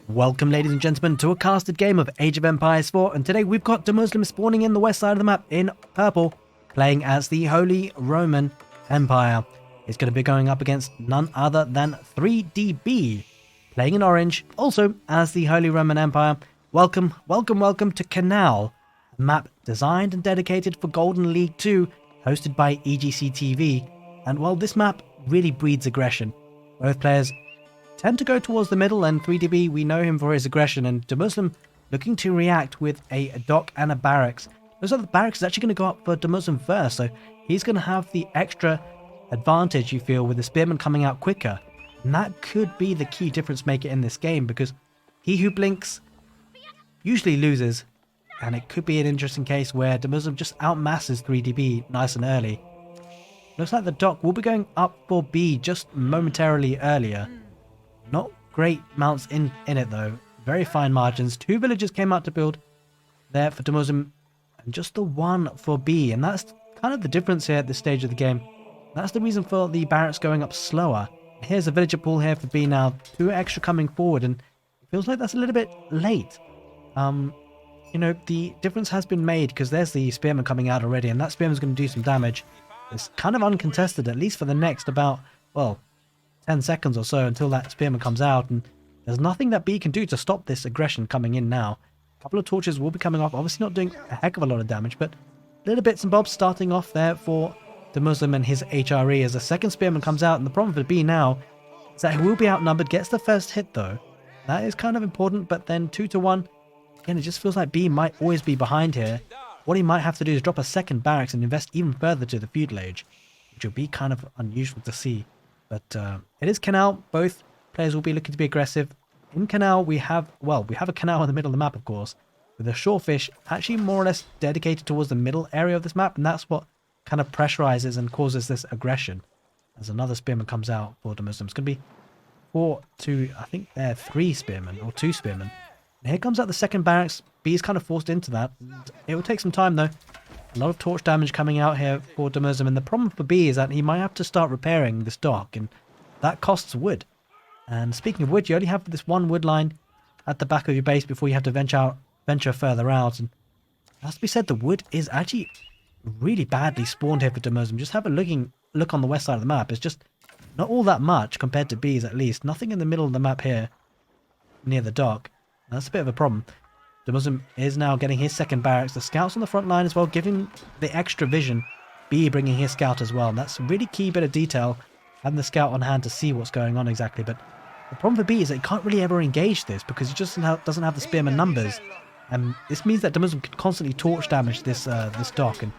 Welcome, ladies and gentlemen, to a casted game of Age of Empires 4, and today we've got DeMusliM spawning in the west side of the map in purple, playing as the Holy Roman Empire. It's going to be going up against none other than 3DB, playing in orange, also as the Holy Roman Empire. Welcome to Canal, a map designed and dedicated for Golden League 2, hosted by EGCTV, and while this map really breeds aggression, both players tend to go towards the middle, and 3DB, we know him for his aggression, and DeMusliM looking to react with a dock and a barracks. Those other barracks is actually going to go up for DeMusliM first, so he's going to have the extra advantage, you feel, with the spearman coming out quicker. And that could be the key difference maker in this game, because he who blinks usually loses, and it could be an interesting case where DeMusliM just outmasses 3DB nice and early. Looks like the dock will be going up for B just momentarily earlier. Not great mounts in it though. Very fine margins. 2 villagers came out to build there for DeMusliM, and just the 1 for B. And that's kind of the difference here at this stage of the game. That's the reason for the barracks going up slower. Here's a villager pool here for B now. 2 extra coming forward, and it feels like that's a little bit late. You know, the difference has been made because there's the spearman coming out already, and that spearman's going to do some damage. It's kind of uncontested, at least for the next about, well, 10 seconds or so until that spearman comes out, and there's nothing that B can do to stop this aggression coming in now. A couple of torches will be coming off, obviously not doing a heck of a lot of damage, but little bits and bobs starting off there for DeMusliM and his HRE as the second spearman comes out. And the problem for B now is that he will be outnumbered, gets the first hit though. That is kind of important, but then 2 to 1, again, it just feels like B might always be behind here. What he might have to do is drop a second barracks and invest even further to the feudal age, which will be kind of unusual to see. But it is Canal. Both players will be looking to be aggressive. In Canal, we have a canal in the middle of the map, of course, with a shorefish actually more or less dedicated towards the middle area of this map, and that's what kind of pressurizes and causes this aggression. As another spearman comes out for DeMusliM. It's going to be 4 to, I think they're 3 spearmen, or 2 spearmen. And here comes out the second barracks. B is kind of forced into that. It will take some time, though. A lot of torch damage coming out here for DeMusliM, and the problem for B is that he might have to start repairing this dock, and that costs wood. And speaking of wood, you only have this 1 wood line at the back of your base before you have to venture further out. And it has to be said, the wood is actually really badly spawned here for DeMusliM. Just have a look on the west side of the map. It's just not all that much compared to B's, at least. Nothing in the middle of the map here near the dock. And that's a bit of a problem. DeMusliM is now getting his second barracks. The scouts on the front line as well, giving the extra vision. B bringing his scout as well. And that's a really key bit of detail, having the scout on hand to see what's going on exactly. But the problem for B is that he can't really ever engage this because he just doesn't have the spearman numbers. And this means that DeMusliM can constantly torch damage this dock. And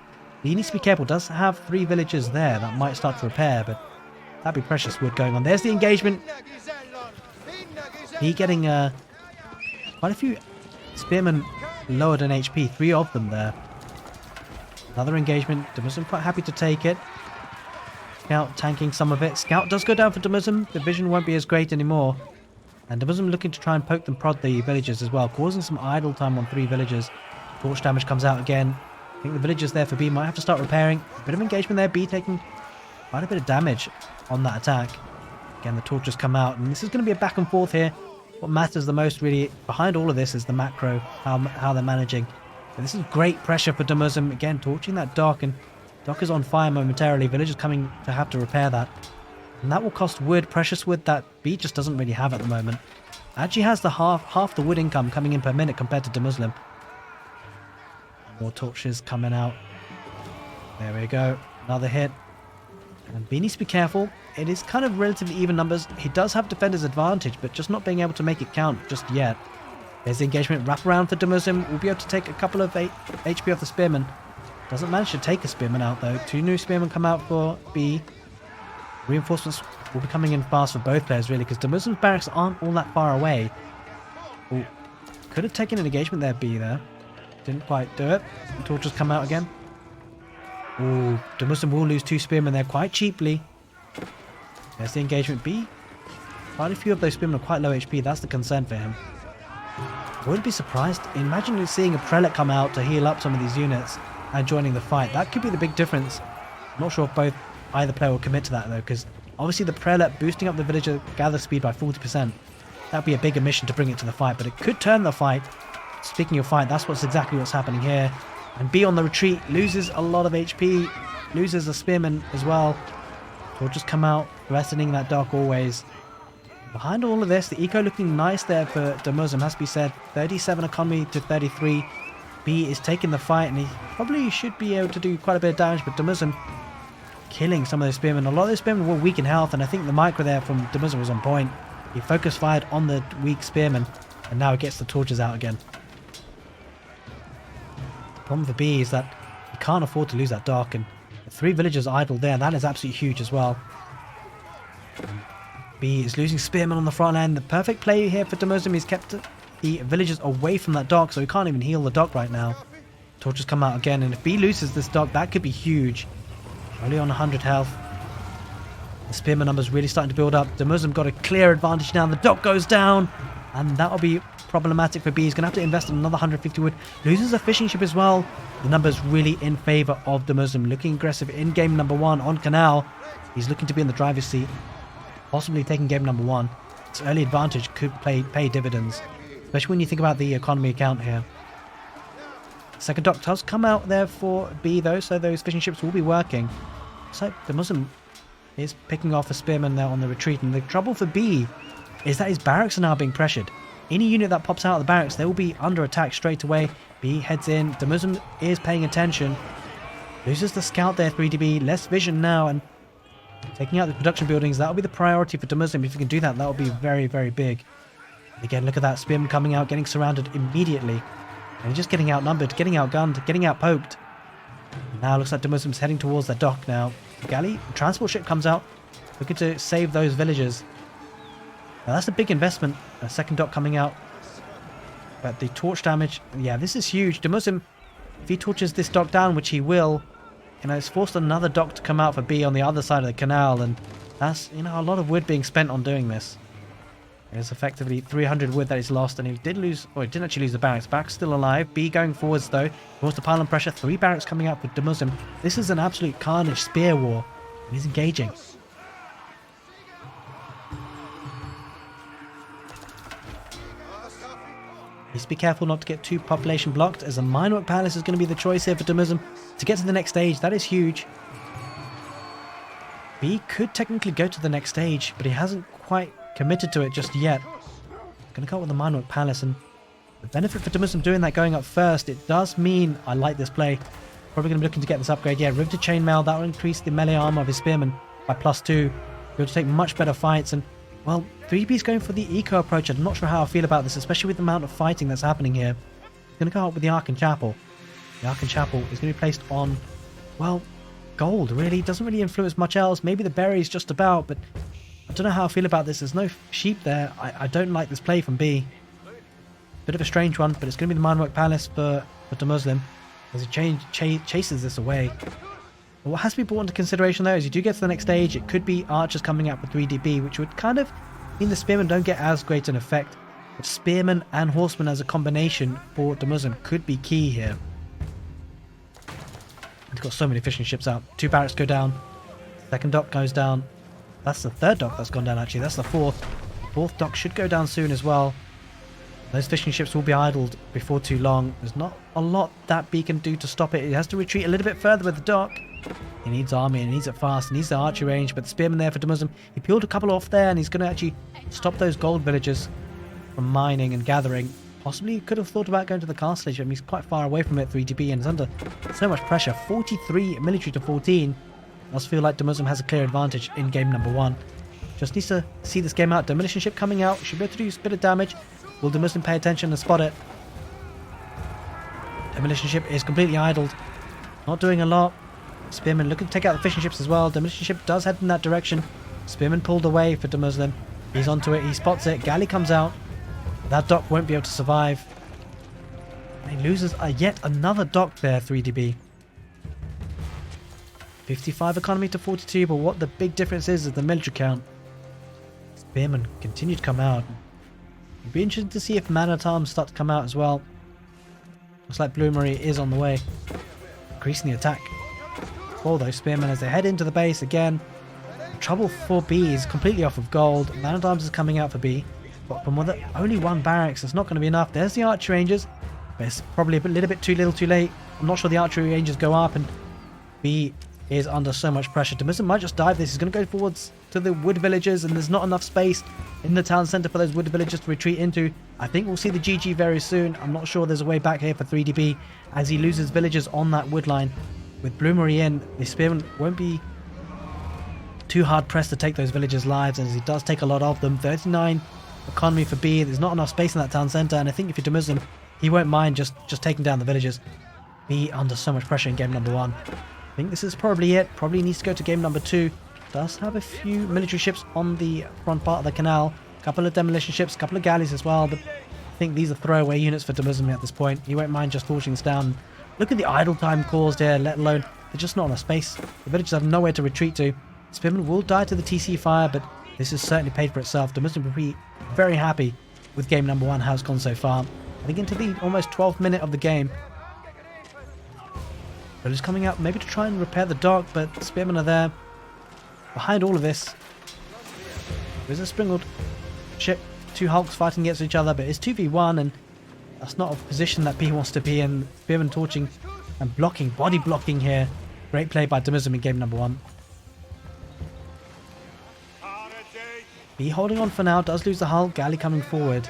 he needs to be careful. Does have 3 villagers there that might start to repair, but that'd be precious wood going on. There's the engagement. He getting quite a few spearmen lowered in HP, 3 of them there. Another engagement. DeMusliM quite happy to take it. Scout tanking some of it. Scout does go down for DeMusliM. The vision won't be as great anymore. And DeMusliM looking to try and poke and prod the villagers as well, causing some idle time on 3 villagers. Torch damage comes out again. I think the villagers there for B might have to start repairing. A bit of engagement there. B taking quite a bit of damage on that attack. Again, the torches come out, and this is going to be a back and forth here. What matters the most really behind all of this is the macro, how they're managing. So this is great pressure for DeMusliM. Again, torching that dock, and dock is on fire momentarily. Villagers coming to have to repair that. And that will cost wood, precious wood that B just doesn't really have at the moment. Actually has the half the wood income coming in per minute compared to DeMusliM. More torches coming out. There we go. Another hit. And B needs to be careful. It is kind of relatively even numbers. He does have defender's advantage, but just not being able to make it count just yet. There's the engagement. Wrap around for DeMusliM. We'll be able to take a couple of HP off the spearman. Doesn't manage to take a spearman out though. 2 new spearmen come out for B. Reinforcements will be coming in fast for both players really, because DeMuslim's barracks aren't all that far away. Ooh. Could have taken an engagement there, B there. Didn't quite do it. The torches come out again. Ooh, DeMusliM will lose 2 spearmen there quite cheaply. There's the engagement. B. Quite a few of those spearmen are quite low HP. That's the concern for him. I wouldn't be surprised. Imagine seeing a prelate come out to heal up some of these units and joining the fight. That could be the big difference. I'm not sure if either player will commit to that though, because obviously the prelate boosting up the villager gather speed by 40%. that'd be a bigger mission to bring it to the fight, but it could turn the fight. Speaking of fight, that's exactly what's happening here. And B on the retreat, loses a lot of HP, loses a spearman as well. So we'll just come out, threatening that dock always. Behind all of this, the eco looking nice there for DeMusliM, has to be said. 37 economy to 33. B is taking the fight, and he probably should be able to do quite a bit of damage, but DeMusliM killing some of those spearmen. A lot of those spearmen were weak in health, and I think the micro there from DeMusliM was on point. He focus fired on the weak spearmen, and now it gets the torches out again. The problem for B is that he can't afford to lose that dock, and the 3 villagers idle there. That is absolutely huge as well. B is losing spearmen on the front end. The perfect play here for DeMusliM. He's kept the villagers away from that dock, so he can't even heal the dock right now. Torches come out again, and if B loses this dock, that could be huge. Only on 100 health. The spearman numbers really starting to build up. DeMusliM got a clear advantage now. The dock goes down, and that'll be problematic for B. He's going to have to invest in another 150 wood. Loses a fishing ship as well. The numbers really in favor of DeMusliM. Looking aggressive in game number 1 on Canal. He's looking to be in the driver's seat, possibly taking game number 1. This early advantage could pay dividends, especially when you think about the economy account here. Second dock does come out there for B though, so those fishing ships will be working. So DeMusliM is picking off a spearman there on the retreat, and the trouble for B is that his barracks are now being pressured. Any unit that pops out of the barracks, they will be under attack straight away. B heads in. DeMusliM is paying attention. Loses the scout there, 3DB. Less vision now, and taking out the production buildings, that'll be the priority for DeMusliM. If you can do that, that'll be very, very big. Again, look at that spearman coming out, getting surrounded immediately. And just getting outnumbered, getting outgunned, getting outpoked. Now looks like DeMuslim's heading towards the dock now. Galley, transport ship comes out, looking to save those villagers. Now that's a big investment. A second dock coming out. But the torch damage, yeah, this is huge. DeMuslim, if he torches this dock down, which he will, it's forced another dock to come out for B on the other side of the canal, and that's, a lot of wood being spent on doing this. It's effectively 300 wood that he's lost, and he did lose, or he didn't actually lose the barracks. Barracks still alive. B going forwards though. He wants to pile on pressure. 3 barracks coming out with DeMusliM. This is an absolute carnage spear war. And he's engaging. Just be careful not to get too population blocked, as a Minework Palace is going to be the choice here for DeMusliM to get to the next stage. That is huge. B could technically go to the next stage, but he hasn't quite committed to it just yet. Gonna go with the Minework Palace, and the benefit for DeMusliM doing that going up first, it does mean I like this play. Probably gonna be looking to get this upgrade. Yeah, riveted chainmail, that will increase the melee armor of his spearmen by +2. Be able to take much better fights, and well, 3B's going for the eco approach. I'm not sure how I feel about this, especially with the amount of fighting that's happening here. Gonna go up with the Ark Chapel. The Ark Chapel is gonna be placed on, well, gold really. Doesn't really influence much else. Maybe the berries just about, but I don't know how I feel about this. There's no sheep there. I don't like this play from B. Bit of a strange one, but it's going to be the Minework Palace for DeMusliM as he chases this away. But what has to be brought into consideration though is you do get to the next stage, it could be archers coming up with 3DB, which would kind of mean the spearmen don't get as great an effect. But spearmen and horsemen as a combination for DeMusliM could be key here. He's got so many fishing ships out. 2 barracks go down. Second dock goes down. That's the third dock that's gone down actually. That's the fourth. The fourth dock should go down soon as well. Those fishing ships will be idled before too long. There's not a lot that B can do to stop it. It has to retreat a little bit further with the dock. He needs army and he needs it fast. He needs the archery range, but the spearman there for DeMusliM. He peeled a couple off there, and he's going to actually stop those gold villagers from mining and gathering. Possibly could have thought about going to the castle age, but he's quite far away from it, 3DB, and is under so much pressure. 43 military to 14. Does feel like DeMusliM has a clear advantage in game number 1. Just needs to see this game out. Demolition ship coming out. Should be able to do a bit of damage. Will DeMusliM pay attention and spot it? Demolition ship is completely idled. Not doing a lot. Spearman looking to take out the fishing ships as well. Demolition ship does head in that direction. Spearman pulled away for DeMusliM. He's onto it. He spots it. Galley comes out. That dock won't be able to survive. And he loses yet another dock there, 3DB. 55 economy to 42, but what the big difference is the military count. Spearmen continue to come out. It'd be interesting to see if man-at-arms start to come out as well. Looks like Bloomery is on the way. Increasing the attack for those spearmen as they head into the base again. The trouble for B is completely off of gold. Man-at-arms is coming out for B. But from only one barracks, it's not going to be enough. There's the archer rangers, but it's probably a little bit too little too late. I'm not sure the archery rangers go up, and B is under so much pressure. DeMusliM might just dive this. He's going to go forwards to the wood villages, and there's not enough space in the town centre for those wood villages to retreat into. I think we'll see the GG very soon. I'm not sure there's a way back here for 3DB as he loses villagers on that wood line. With Bloomery in, the Spearman won't be too hard pressed to take those villagers' lives, as he does take a lot of them. 39 economy for B. There's not enough space in that town centre, and I think if you're DeMusliM, he won't mind just taking down the villagers. B under so much pressure in game number 1. I think this is probably it. Probably needs to go to game number 2. Does have a few military ships on the front part of the canal. A couple of demolition ships, a couple of galleys as well. But I think these are throwaway units for DeMusliM at this point. He won't mind just forcing this down. Look at the idle time caused here, let alone there's just not enough space. The villagers have nowhere to retreat to. Spearman will die to the TC fire, but this has certainly paid for itself. DeMusliM will be very happy with game number 1, how it's gone so far. I think into the almost 12th minute of the game. Villagers coming out maybe to try and repair the dock, but Spearmen are there. Behind all of this, there's a sprinkled ship. 2 hulks fighting against each other, but it's 2v1, and that's not a position that B wants to be in. Spearman torching and blocking, body blocking here. Great play by DeMusliM in game number 1. B holding on for now, does lose the hull. Galley coming forward.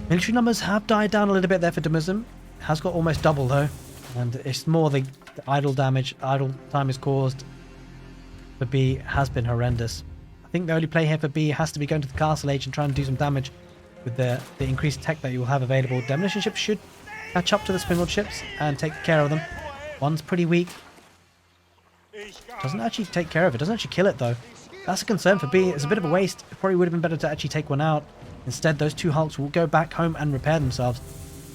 Military numbers have died down a little bit there for DeMusliM. Has got almost double though, and it's more the idle damage, idle time is caused for B has been horrendous. I think the only play here for B has to be going to the castle age and trying to do some damage with the increased tech that you will have available. Demolition ships should catch up to the sprinkled ships and take care of them. One's pretty weak. Doesn't actually take care of it, doesn't actually kill it though. That's a concern for B. It's a bit of a waste. It probably would have been better to actually take one out. Instead, those 2 hulks will go back home and repair themselves.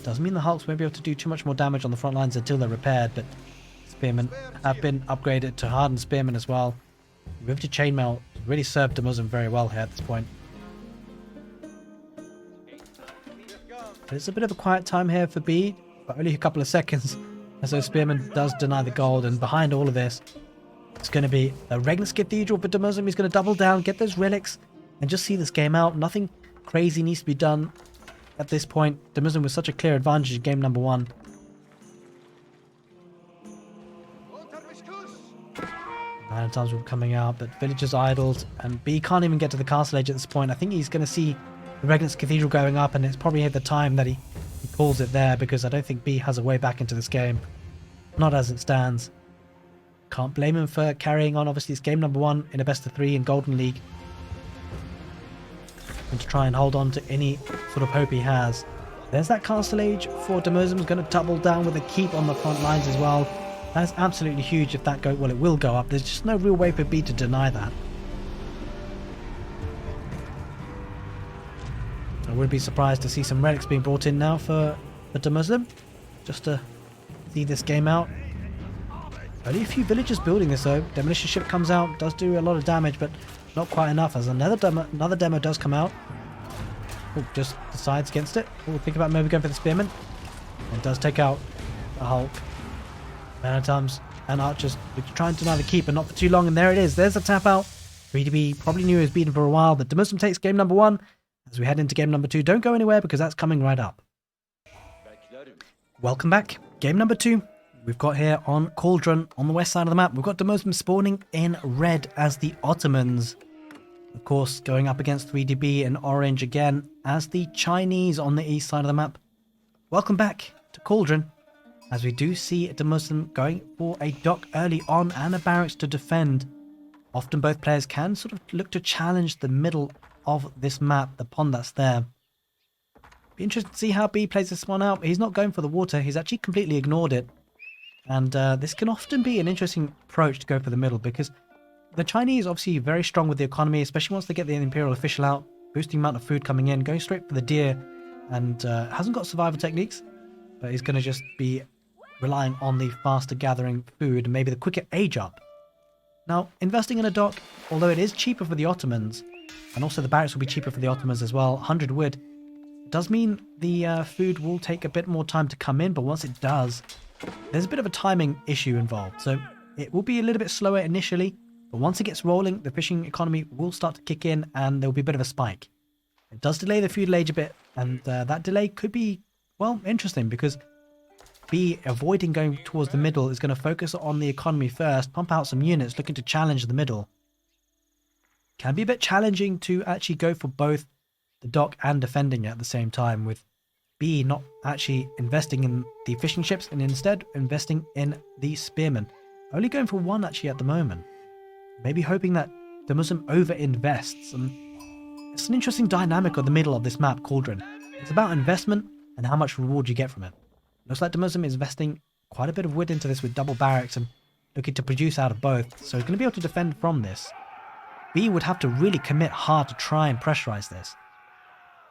Doesn't mean the hulks won't be able to do too much more damage on the front lines until they're repaired, but Spearmen have been upgraded to hardened Spearmen as well. The riveted chainmail really served DeMusliM very well here at this point. But it's a bit of a quiet time here for B, but only a couple of seconds, as those Spearmen does deny the gold, and behind all of this, it's going to be the Regnus Cathedral for DeMusliM. He's going to double down, get those relics, and just see this game out. Nothing crazy needs to be done at this point. DeMusliM with such a clear advantage in game number 1. Man at arms will be coming out, but villagers idled, and B can't even get to the castle edge at this point. I think he's going to see the Regnus Cathedral going up, and it's probably at the time that he calls it there, because I don't think B has a way back into this game. Not as it stands. Can't blame him for carrying on. Obviously, it's game number 1 in a best of 3 in Golden League. And to try and hold on to any sort of hope he has. There's that castle age for DeMusliM. Is going to double down with a keep on the front lines as well. That's absolutely huge if that goes... Well, it will go up. There's just no real way for B to deny that. I wouldn't be surprised to see some relics being brought in now for DeMusliM. Just to see this game out. Only a few villagers building this though. Demolition ship comes out, does do a lot of damage, but not quite enough, as another demo does come out. Oh, just decides against it. Oh, think about maybe going for the Spearman. And does take out a Hulk. Man-at-arms and archers trying to deny the keep, but not for too long, and there it is. There's a tap out. 3DB probably knew he was beaten for a while, but DeMusliM takes game number 1. As we head into game number 2, don't go anywhere because that's coming right up. Welcome back. Game number 2. We've got here on Cauldron, on the west side of the map, we've got DeMusliM spawning in red as the Ottomans. Of course, going up against 3DB in orange again as the Chinese on the east side of the map. Welcome back to Cauldron, as we do see DeMusliM going for a dock early on and a barracks to defend. Often both players can sort of look to challenge the middle of this map, the pond that's there. Be interesting to see how B plays this one out. He's not going for the water, he's actually completely ignored it. And this can often be an interesting approach to go for the middle, because the Chinese obviously very strong with the economy, especially once they get the Imperial official out, boosting the amount of food coming in, going straight for the deer, and hasn't got survival techniques, but he's going to just be relying on the faster gathering food and maybe the quicker age up. Now, investing in a dock, although it is cheaper for the Ottomans, and also the barracks will be cheaper for the Ottomans as well, 100 wood, it does mean the food will take a bit more time to come in, but once it does, there's a bit of a timing issue involved, so it will be a little bit slower initially, but once it gets rolling, the fishing economy will start to kick in and there will be a bit of a spike. It does delay the feudal age a bit, and that delay could be, well, interesting because B, avoiding going towards the middle, is going to focus on the economy first, pump out some units, looking to challenge the middle. Can be a bit challenging to actually go for both the dock and defending at the same time, with B not actually investing in the fishing ships and instead investing in the spearmen. Only going for one actually at the moment. Maybe hoping that DeMusliM over-invests. And it's an interesting dynamic of the middle of this map, Cauldron. It's about investment and how much reward you get from it. Looks like DeMusliM is investing quite a bit of wood into this with double barracks and looking to produce out of both, so he's going to be able to defend from this. B would have to really commit hard to try and pressurize this.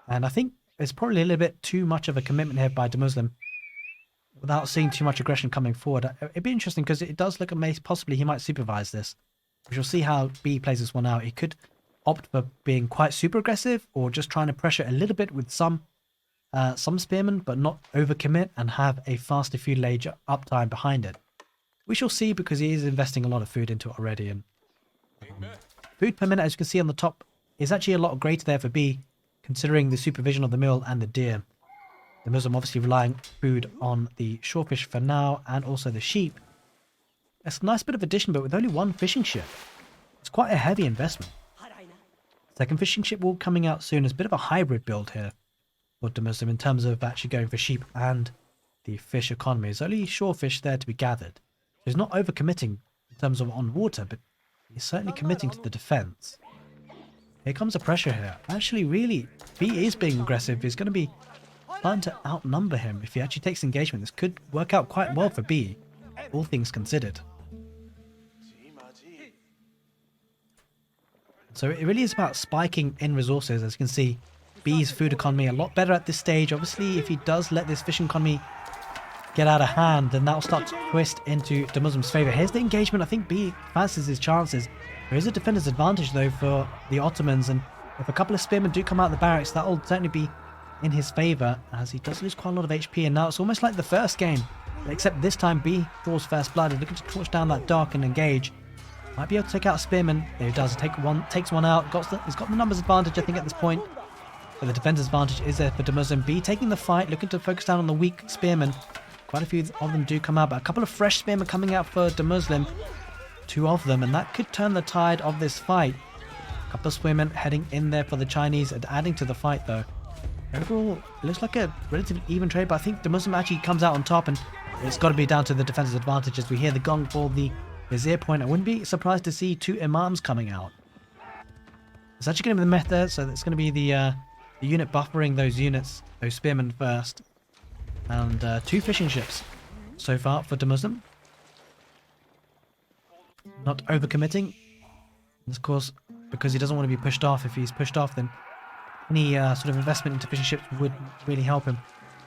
And I think it's probably a little bit too much of a commitment here by DeMusliM without seeing too much aggression coming forward. It'd be interesting because it does look like possibly he might supervise this. We shall see how B plays this one out. He could opt for being quite super aggressive or just trying to pressure a little bit with some spearmen, but not overcommit and have a faster feudal age uptime behind it. We shall see because he is investing a lot of food into it already. And food per minute, as you can see on the top, is actually a lot greater there for B, considering the supervision of the mill and the deer. DeMusliM obviously relying food on the shorefish for now and also the sheep. It's a nice bit of addition, but with only one fishing ship. It's quite a heavy investment. Second fishing ship will coming out soon. It's a bit of a hybrid build here for DeMusliM in terms of actually going for sheep and the fish economy. There's only shorefish there to be gathered. So he's not overcommitting in terms of on water, but he's certainly committing to the defense. Here comes the pressure here. Actually, really, B is being aggressive. He's going to be trying to outnumber him. If he actually takes engagement, this could work out quite well for B, all things considered. So it really is about spiking in resources. As you can see, B's food economy a lot better at this stage. Obviously, if he does let this fishing economy get out of hand, then that'll start to twist into DeMusliM's favor. Here's the engagement. I think B fancies his chances. There is a defender's advantage, though, for the Ottomans, and if a couple of spearmen do come out of the barracks, that will certainly be in his favor, as he does lose quite a lot of HP, and now it's almost like the first game, except this time B draws first blood, and looking to torch down that dock and engage. Might be able to take out a spearman. There he does. Takes one out. He's got the numbers advantage, I think, at this point. But the defender's advantage is there for DeMusliM. B taking the fight, looking to focus down on the weak spearmen. Quite a few of them do come out, but a couple of fresh spearmen coming out for DeMusliM. Two of them, and that could turn the tide of this fight. A couple of spearmen heading in there for the Chinese and adding to the fight, though. Overall, it looks like a relatively even trade, but I think DeMusliM actually comes out on top, and it's got to be down to the defender's advantage as we hear the gong for the Vizier point. I wouldn't be surprised to see two Imams coming out. It's actually going to be the meta, so it's going to be the unit buffering those units, those spearmen first. And two fishing ships so far for DeMusliM. Not overcommitting. And of course, because he doesn't want to be pushed off. If he's pushed off, then any sort of investment into fishing ships would really help him.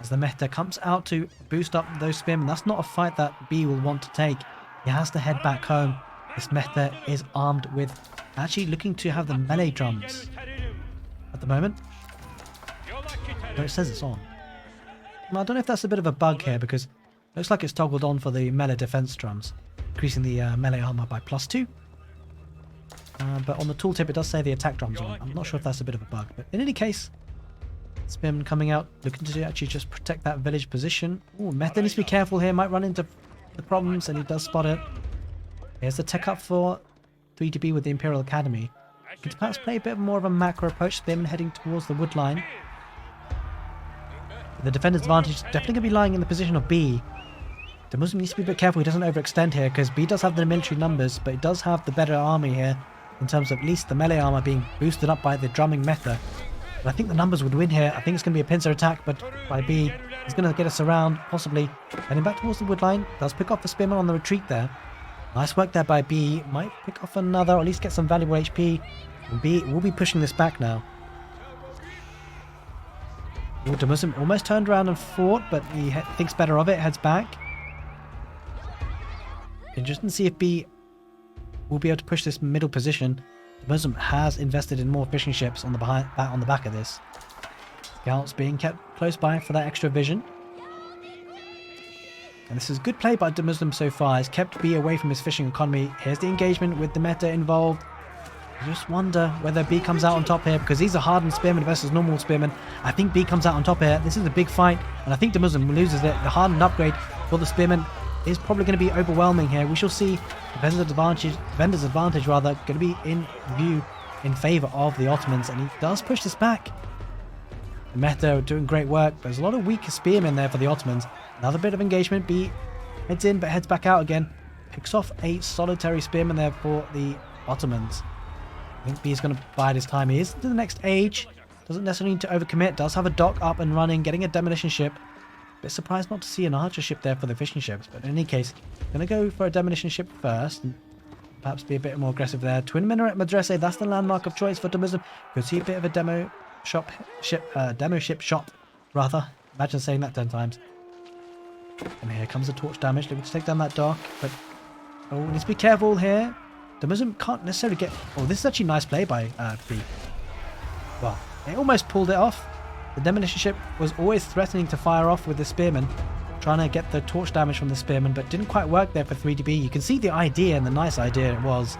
As the meta comes out to boost up those spearmen, that's not a fight that B will want to take. He has to head back home. This meta is armed with actually looking to have the melee drums at the moment. But it says it's on. Well, I don't know if that's a bit of a bug here because it looks like it's toggled on for the melee defense drums, increasing the melee armor by +2. But on the tooltip it does say the attack drums on. I'm not sure if that's a bit of a bug, but in any case, Spearman coming out, looking to actually just protect that village position. Ooh, Meta needs to be careful here, might run into the problems, and he does spot it. Here's the tech up for 3DB with the Imperial Academy. You could perhaps play a bit more of a macro approach. Spearman heading towards the wood line. The defender's advantage is definitely going to be lying in the position of B. DeMusliM needs to be a bit careful he doesn't overextend here, because B does have the military numbers, but it does have the better army here, in terms of at least the melee armor being boosted up by the drumming meta. But I think the numbers would win here. I think it's going to be a pincer attack, but by B, he's going to get us around, possibly. Heading back towards the wood line, does pick off the spearman on the retreat there. Nice work there by B. Might pick off another, or at least get some valuable HP. And B will be pushing this back now. DeMusliM almost turned around and fought, but he thinks better of it, heads back. Interesting to see if B will be able to push this middle position. DeMusliM has invested in more fishing ships on the back of this. Scouts being kept close by for that extra vision. And this is good play by DeMusliM so far. He's kept B away from his fishing economy. Here's the engagement with the meta involved. I just wonder whether B comes out on top here, because he's a hardened spearman versus normal spearman. I think B comes out on top here. This is a big fight, and I think DeMusliM loses it. The hardened upgrade for the spearman is probably going to be overwhelming here. We shall see Vendor's advantage rather, going to be in view in favor of the Ottomans, and he does push this back. The meta doing great work. There's a lot of weaker spearmen there for the Ottomans. Another bit of engagement. B heads in but heads back out again. Picks off a solitary spearman there for the Ottomans. I think B is going to bide his time. He is to the next age. Doesn't necessarily need to overcommit. Does have a dock up and running, getting a demolition ship. Bit surprised not to see an archer ship there for the fishing ships, but in any case, going to go for a demolition ship first and perhaps be a bit more aggressive there. Twin minaret madrasa, that's the landmark of choice for DeMusliM. Could see a bit of a demo ship shop rather. Imagine saying that 10 times. And here comes the torch damage, looking to take down that dock, but oh, needs to be careful here. DeMusliM can't necessarily get... Oh, this is actually nice play by B. Well, it almost pulled it off. The demolition ship was always threatening to fire off with the spearman, trying to get the torch damage from the spearman, but didn't quite work there for 3DB. You can see the idea and the nice idea it was.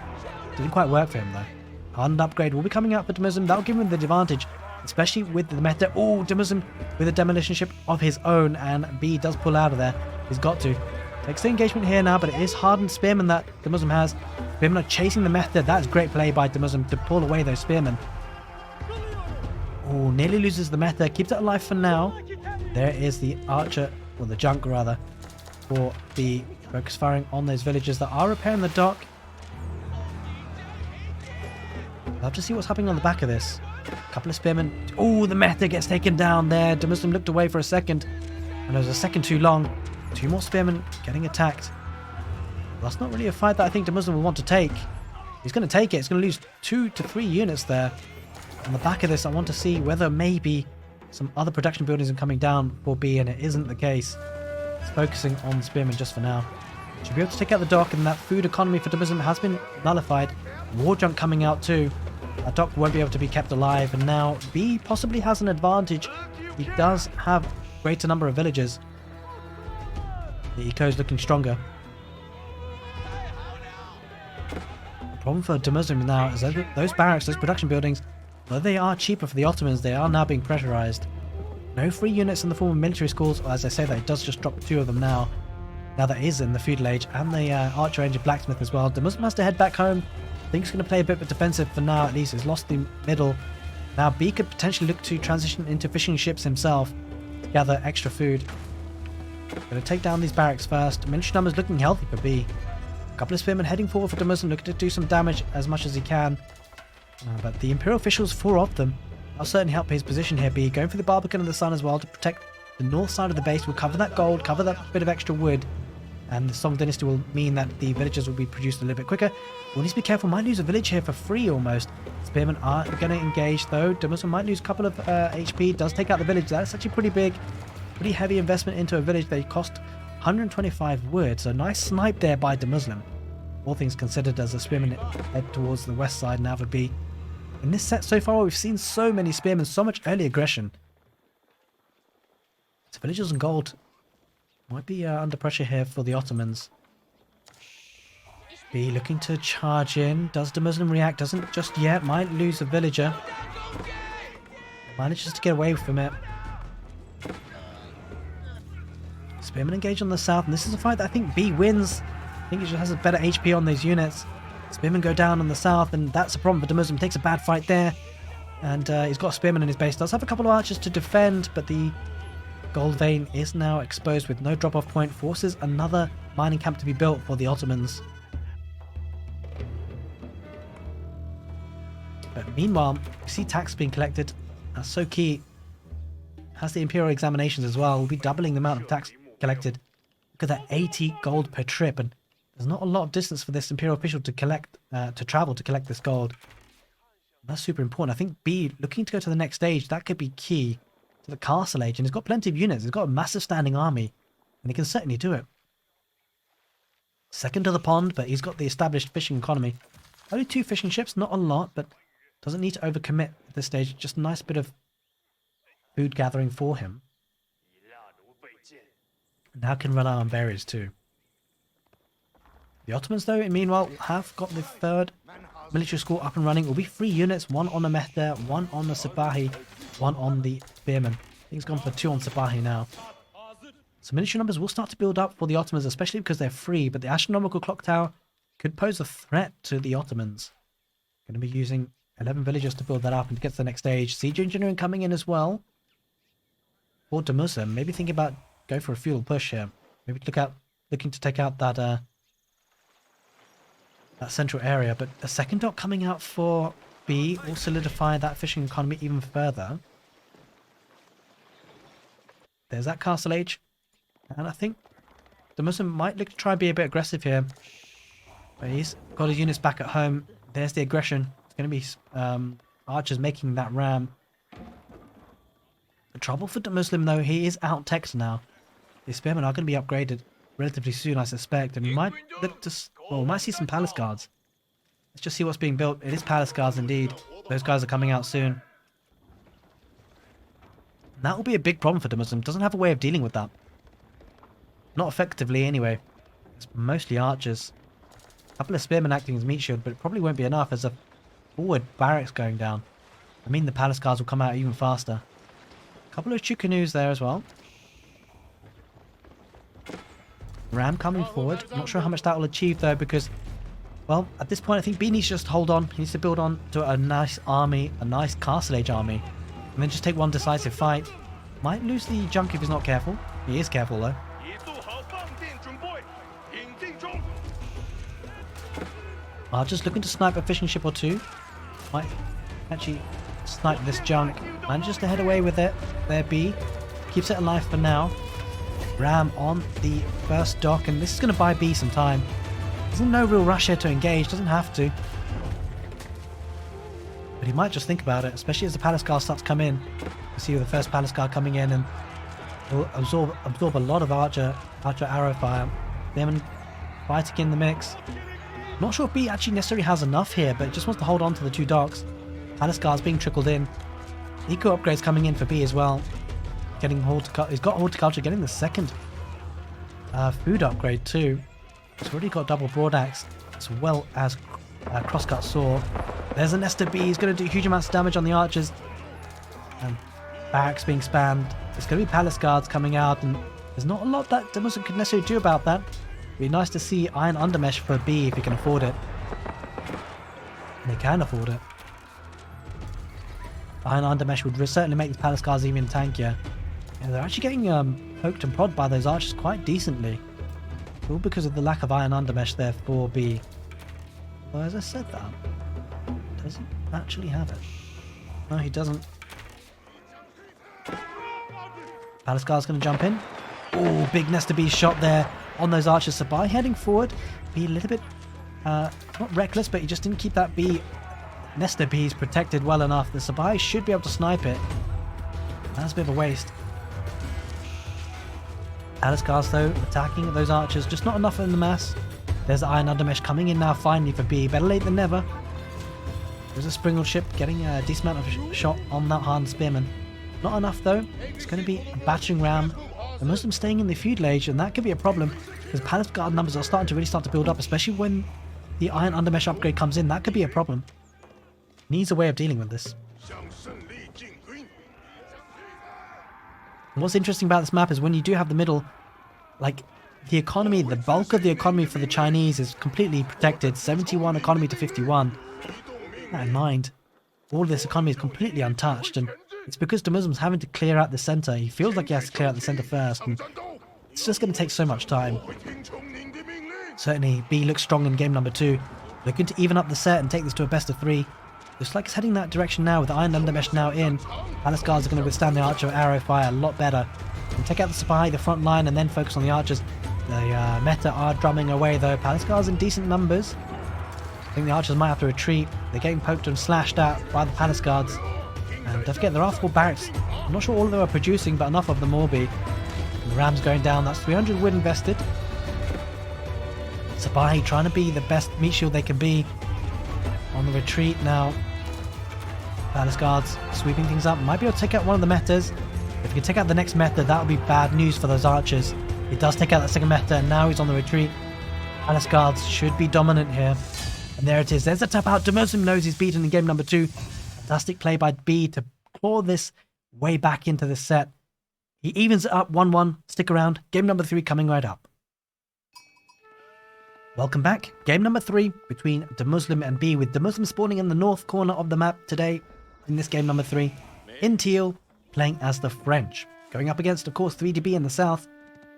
Didn't quite work for him though. Hardened upgrade will be coming out for DeMusliM. That'll give him the advantage, especially with the meta. Oh, DeMusliM with a demolition ship of his own, and B does pull out of there. He's got to. Takes the engagement here now, but it is hardened spearman that DeMusliM has. Spearmen are chasing the meta. That's great play by DeMusliM to pull away those spearmen. Oh, nearly loses the meta. Keeps it alive for now. There is the archer, or the junk rather, for the focus firing on those villagers that are repairing the dock. Love to see what's happening on the back of this. A couple of spearmen. Oh, the meta gets taken down there. DeMusliM looked away for a second, and it was a second too long. Two more spearmen getting attacked. Well, that's not really a fight that I think DeMusliM will want to take. He's going to take it. He's going to lose 2 to 3 units there. On the back of this, I want to see whether maybe some other production buildings are coming down for B, and it isn't the case. It's focusing on spearmen just for now. Should be able to take out the dock, and that food economy for DeMusliM has been nullified. War junk coming out too. That dock won't be able to be kept alive, and now B possibly has an advantage. He does have a greater number of villagers. The eco is looking stronger. The problem for DeMusliM now is that those barracks, those production buildings, though they are cheaper for the Ottomans, they are now being pressurized. No free units in the form of military schools, or as I say that, it does just drop 2 of them now. Now that is in the feudal age, and the archer engine blacksmith as well. DeMusliM has to head back home. I think he's going to play a bit of a defensive for now, at least. He's lost the middle. Now B could potentially look to transition into fishing ships himself to gather extra food. Going to take down these barracks first. Military numbers looking healthy for B. A couple of spearmen heading forward for DeMusliM, looking to do some damage as much as he can. But the Imperial officials, 4 of them, will certainly help his position here. B going for the Barbican of the Sun as well to protect the north side of the base. Will cover that gold, cover that bit of extra wood, and the Song Dynasty will mean that the villagers will be produced a little bit quicker. We'll need to be careful. Might lose a village here for free almost. Spearmen are going to engage though. DeMusliM might lose a couple of HP. Does take out the village. That's actually pretty big, pretty heavy investment into a village. They cost 125 wood. So nice snipe there by DeMusliM. All things considered, as the spearmen head towards the west side now would be. In this set so far, we've seen so many spearmen, so much early aggression. So villagers and gold might be under pressure here for the Ottomans. B looking to charge in. Does DeMusliM react? Doesn't just yet. Might lose a villager. Manages to get away from it. Spearmen engage on the south, and this is a fight that I think B wins. I think he just has a better HP on those units. Spearmen go down on the south, and that's a problem for DeMusliM. Takes a bad fight there, and he's got a spearman in his base. Does have a couple of archers to defend, but the gold vein is now exposed with no drop-off point. Forces another mining camp to be built for the Ottomans. But meanwhile, we see tax being collected. That's so key. Has the Imperial examinations as well. We'll be doubling the amount of tax collected. Look at that, 80 gold per trip, and there's not a lot of distance for this Imperial official to travel to collect this gold. That's super important. I think B, looking to go to the next stage, that could be key to the castle age. And he's got plenty of units. He's got a massive standing army, and he can certainly do it. Second to the pond, but he's got the established fishing economy. Only 2 fishing ships, not a lot, but doesn't need to overcommit at this stage. Just a nice bit of food gathering for him. Now can rely on berries too. The Ottomans, though, meanwhile, have got the third military school up and running. It will be 3 units, 1 on the Mehter, 1 on the Sipahi, 1 on the Spearman. I think it's gone for 2 on Sipahi now. So military numbers will start to build up for the Ottomans, especially because they're free, but the astronomical clock tower could pose a threat to the Ottomans. Going to be using 11 villagers to build that up and to get to the next stage. Siege engineering coming in as well. For DeMusliM, maybe thinking about go for a fuel push here. Maybe looking to take out that that central area, but a second dock coming out for B will solidify that fishing economy even further. There's that castle age, and I think DeMusliM might look to try and be a bit aggressive here. But he's got his units back at home. There's the aggression. It's going to be archers making that ram. The trouble for DeMusliM though, he is out-teched now. The spearmen are going to be upgraded relatively soon, I suspect, and we might look to, well, we might see some palace guards. Let's just see what's being built. It is palace guards indeed. Those guys are coming out soon. That will be a big problem for DeMusliM. Doesn't have a way of dealing with that. Not effectively anyway. It's mostly archers. A couple of spearmen acting as meat shield, but it probably won't be enough as a forward barracks going down. I mean the palace guards will come out even faster. A couple of Chukanus there as well. Ram coming forward. Not sure how much that will achieve though, because, well, at this point I think B needs to just hold on. He needs to build on to a nice army, a nice castle age army, and then just take one decisive fight. Might lose the junk if he's not careful. He is careful though. Just looking to snipe a fishing ship or two. Might actually snipe this junk. Manages to head away with it. There B. Keeps it alive for now. Ram on the first dock, and this is going to buy B some time. There's no real rush here to engage. Doesn't have to. But he might just think about it, especially as the palace guard starts to come in. You see the first palace guard coming in and will absorb a lot of archer arrow fire. Them fighting in the mix. Not sure if B actually necessarily has enough here, but just wants to hold on to the 2 docks. Palace guards being trickled in. Eco upgrades coming in for B as well. Getting he's got horticulture, getting the second food upgrade too. He's already got double broadaxe as well as crosscut saw. There's a nest of B. He's going to do huge amounts of damage on the archers. And barracks being spammed. There's going to be palace guards coming out, and there's not a lot that DeMusliM could necessarily do about that. It'd be nice to see iron undermesh for B if he can afford it. And they can afford it. Iron undermesh would certainly make the palace guards even tankier. Yeah, they're actually getting poked and prodded by those archers quite decently. All because of the lack of iron undermesh there for B. Well, as I said that, does he actually have it? No, he doesn't. Palace guard's going to jump in. Oh, big nest of bees shot there on those archers. Sabai heading forward. Be a little bit, not reckless, but he just didn't keep that bee, nest of bees protected well enough. The Sabai should be able to snipe it. That's a bit of a waste. Palace guards though, attacking those archers. Just not enough in the mass. There's the iron undermesh coming in now finally for B. Better late than never. There's a Springle ship getting a decent amount of shot on that hardened spearman. Not enough though. It's going to be a battering ram. The Muslim staying in the feudal age, and that could be a problem because palace guard numbers are starting to really start to build up, especially when the iron undermesh upgrade comes in. That could be a problem. Needs a way of dealing with this. And what's interesting about this map is when you do have the middle, like the economy, the bulk of the economy for the Chinese is completely protected. 71 economy to 51. Keep that in mind. All of this economy is completely untouched, and it's because DeMusliM's having to clear out the center. He feels like he has to clear out the center first, and it's just going to take so much time. Certainly, B looks strong in game number 2. Looking to even up the set and take this to a best of 3. Looks like it's heading that direction now with the iron undermesh now in. Palace guards are going to withstand the archer arrow fire a lot better. And take out the Spy, the front line, and then focus on the archers. The Meta are drumming away though. Palace guards in decent numbers. I think the archers might have to retreat. They're getting poked and slashed at by the palace guards. And don't forget, there are 4 barracks. I'm not sure all of them are producing, but enough of them will be. And the ram's going down. That's 300 wood invested. Sabai trying to be the best meat shield they can be. On the retreat now. Palace guards sweeping things up. Might be able to take out one of the metas. If he can take out the next meta, that would be bad news for those archers. He does take out that second meta, and now he's on the retreat. Palace guards should be dominant here. And there it is. There's a tap out. DeMusliM knows he's beaten in game number 2. Fantastic play by B to claw this way back into the set. He evens it up 1-1. Stick around. Game number 3 coming right up. Welcome back. Game number 3 between DeMusliM and B, with DeMusliM spawning in the north corner of the map today in this game number 3. In teal, playing as the French. Going up against, of course, 3DB in the south.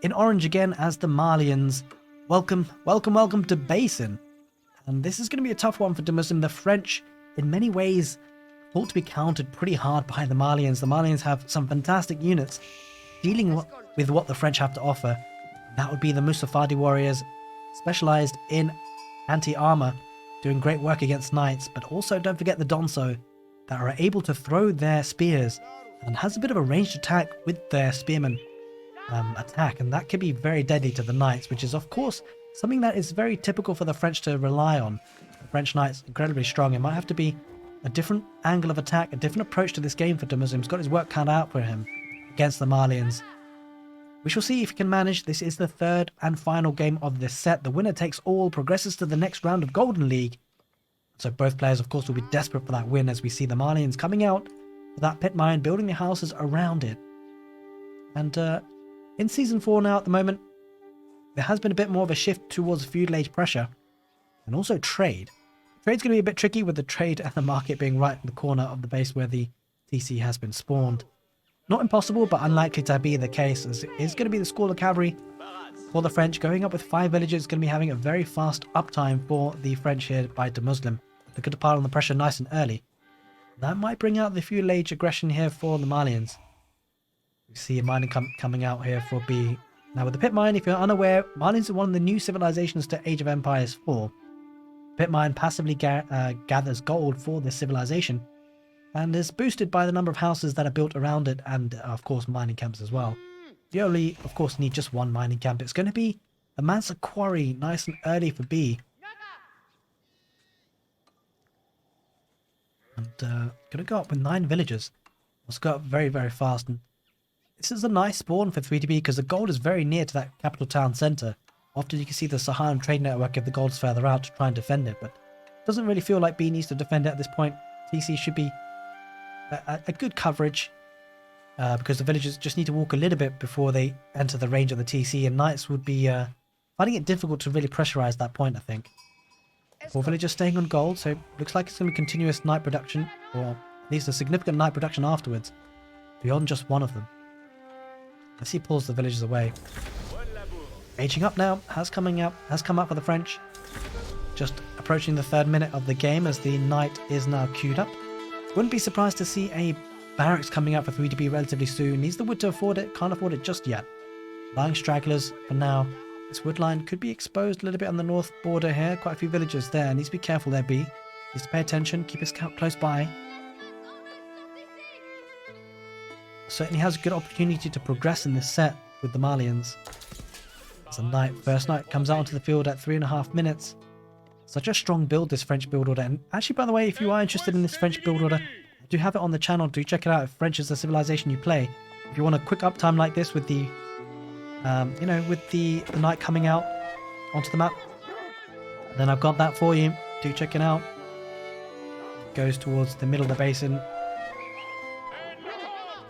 In orange again as the Malians. Welcome, welcome, welcome to Basin. And this is going to be a tough one for DeMusliM. The French, in many ways, thought to be countered pretty hard by the Malians. The Malians have some fantastic units dealing with what the French have to offer. That would be the Musafadi warriors, specialized in anti-armor, doing great work against knights. But also don't forget the Donso, that are able to throw their spears and has a bit of a ranged attack with their spearmen attack. And that can be very deadly to the knights, which is, of course, something that is very typical for the French to rely on. The French knights, incredibly strong. It might have to be a different angle of attack, a different approach to this game for DeMusliM. He's got his work cut out for him against the Malians. We shall see if he can manage. This is the third and final game of this set. The winner takes all, progresses to the next round of Golden League. So both players, of course, will be desperate for that win, as we see the Malians coming out with that pit mine, building their houses around it. And in Season 4 now at the moment, there has been a bit more of a shift towards feudal age pressure and also trade. Trade's going to be a bit tricky, with the trade and the market being right in the corner of the base where the TC has been spawned. Not impossible, but unlikely to be the case, as it is going to be the School of Cavalry for the French. Going up with 5 villages, going to be having a very fast uptime for the French here by DeMusliM. Looking to pile on the pressure nice and early. That might bring out the feudal age aggression here for the Malians. We see a mining coming out here for B. Now with the pit mine, if you're unaware, Malians are one of the new civilizations to Age of Empires 4. Pit mine passively gathers gold for this civilization, and is boosted by the number of houses that are built around it, and of course mining camps as well. You only, of course, need just one mining camp. It's going to be a massive quarry nice and early for B. And going to go up with 9 villagers. Let's go up very, very fast. And this is a nice spawn for 3DB, because the gold is very near to that capital town centre. Often you can see the Saharan trade network if the gold's further out to try and defend it, but it doesn't really feel like B needs to defend it at this point. TC should be a good coverage, because the villagers just need to walk a little bit before they enter the range of the TC, and knights would be finding it difficult to really pressurize that point, I think. 4 villagers staying on gold, so looks like it's going to be continuous night production, or at least a significant night production afterwards, beyond just one of them. As he pulls the villagers away. Aging up now, has come up for the French. Just approaching the 3rd minute of the game, as the knight is now queued up. Wouldn't be surprised to see a barracks coming up for 3DB relatively soon. Needs the wood to afford it, can't afford it just yet. Lying stragglers for now. This wood line could be exposed a little bit on the north border here. Quite a few villagers there. Needs to be careful there, B. Needs to pay attention, keep his scout close by. Certainly has a good opportunity to progress in this set with the Malians. As the knight, first knight comes out onto the field at 3.5 minutes. Such a strong build, this French build order. And actually, by the way, if you are interested in this French build order, I do have it on the channel. Do check it out if French is the civilization you play. If you want a quick uptime like this with the, with the knight coming out onto the map, then I've got that for you. Do check it out. It goes towards the middle of the basin.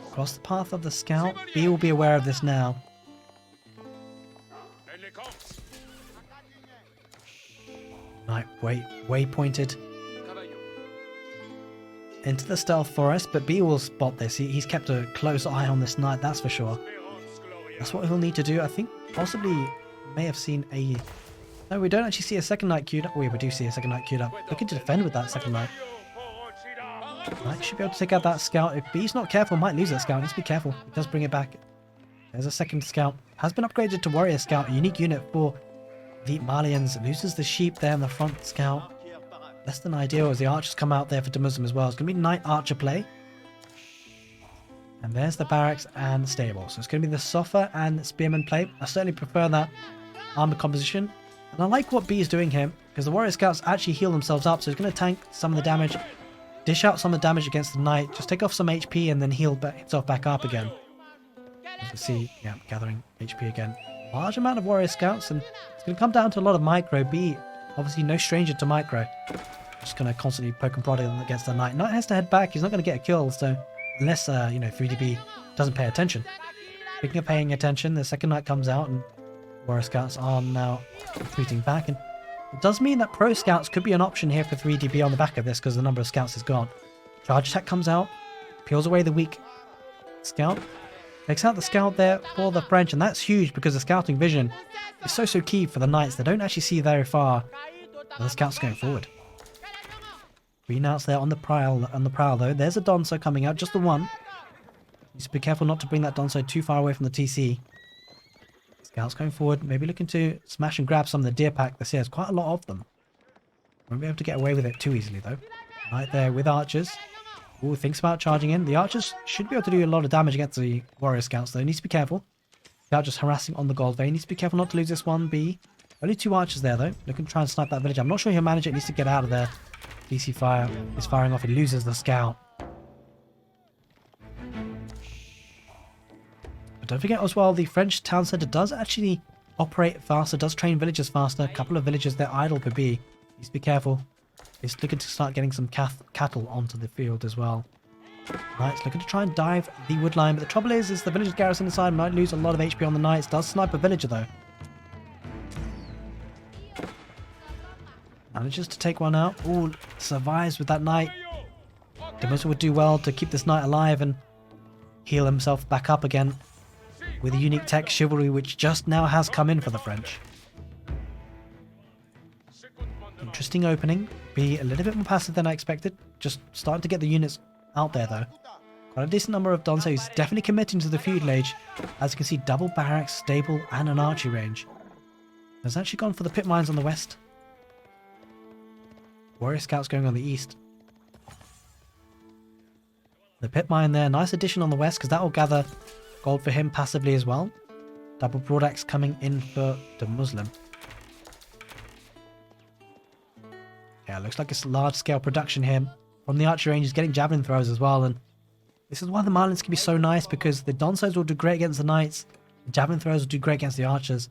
Across the path of the scout. B will be aware of this now. Knight waypointed into the stealth forest, but B will spot this. He's kept a close eye on this knight, that's for sure. That's what he'll need to do. I think possibly may have seen a... No, we don't actually see a second knight queued up. Oh, yeah, we do see a second knight queued up. Looking to defend with that second knight. Knight should be able to take out that scout. If B's not careful, might lose that scout. Needs to be careful. He does bring it back. There's a second scout. Has been upgraded to warrior scout, a unique unit for the Malians. Loses the sheep there in the front scout. Less than ideal as the archers come out there for DeMusliM as well. It's going to be knight archer play. And there's the barracks and the stable. So it's going to be the Soffer and spearman play. I certainly prefer that armor composition. And I like what B is doing here, because the warrior scouts actually heal themselves up. So he's going to tank some of the damage, dish out some of the damage against the knight, just take off some HP and then heal himself back up again. As you see, yeah, gathering HP again. Large amount of warrior scouts, and it's going to come down to a lot of micro. B obviously no stranger to micro. Just going to constantly poke and prod against the Knight. Knight has to head back. He's not going to get a kill, so unless, 3DB doesn't pay attention. Speaking of paying attention, the second Knight comes out and Warrior Scouts are now retreating back. And it does mean that Pro Scouts could be an option here for 3DB on the back of this because the number of Scouts is gone. Charge attack comes out, peels away the weak Scout. Takes out the Scout there for the French, and that's huge because the scouting vision is so key for the Knights. They don't actually see very far. The Scouts going forward. 3 Knights there on the prowl though. There's a Donso coming out, just the one. Needs to be careful not to bring that Donso too far away from the TC. Scouts going forward, maybe looking to smash and grab some of the deer pack. There's quite a lot of them. Won't be able to get away with it too easily though. Right there with archers. Ooh, thinks about charging in. The archers should be able to do a lot of damage against the Warrior Scouts though. Needs to be careful. Scout just harassing on the gold vein. Needs to be careful not to lose this one. B. Only 2 archers there though. Looking to try and snipe that village. I'm not sure he'll manage it. Needs to get out of there. DC fire is firing off. He loses the Scout. But don't forget as well, the French town centre does actually operate faster. Does train villagers faster. A couple of villagers there idle per B. Needs to be careful. It's looking to start getting some cattle onto the field as well. Right, it's looking to try and dive the wood line, but the trouble is the villagers garrison inside might lose a lot of HP on the Knights. Does snipe a villager though. Manages to take one out. Ooh, survives with that Knight. DeMusliM would do well to keep this Knight alive and heal himself back up again with a unique tech Chivalry, which just now has come in for the French. Interesting opening. Be a little bit more passive than I expected. Just starting to get the units out there though. Quite a decent number of Donsos definitely committing to the feudal age. As you can see, double barracks, stable, and an archery range. Has actually gone for the pit mines on the west. Warrior Scouts going on the east. The pit mine there, nice addition on the west because that will gather gold for him passively as well. Double broadaxe coming in for DeMusliM. Yeah, looks like it's large-scale production here. From the archery range, he's getting javelin throws as well, and this is why the Marlins can be so nice, because the Donsos will do great against the Knights, the javelin throws will do great against the archers.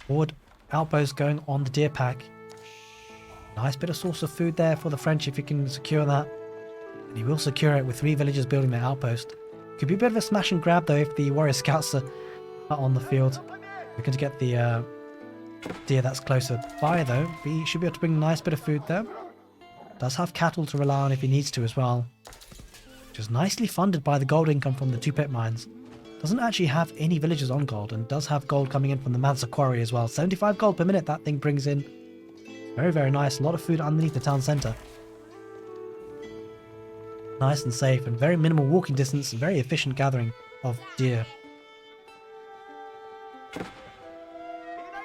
Forward outpost going on the deer pack. Nice bit of source of food there for the French if he can secure that. And he will secure it with 3 villagers building their outpost. Could be a bit of a smash and grab though if the Warrior Scouts are on the field. Looking to get the deer that's closer by though. He should be able to bring a nice bit of food there. Does have cattle to rely on if he needs to as well. Which is nicely funded by the gold income from the 2 pit mines. Doesn't actually have any villagers on gold, and does have gold coming in from the Mansa quarry as well. 75 gold per minute that thing brings in. Very, very nice. A lot of food underneath the town centre. Nice and safe, and very minimal walking distance, and very efficient gathering of deer.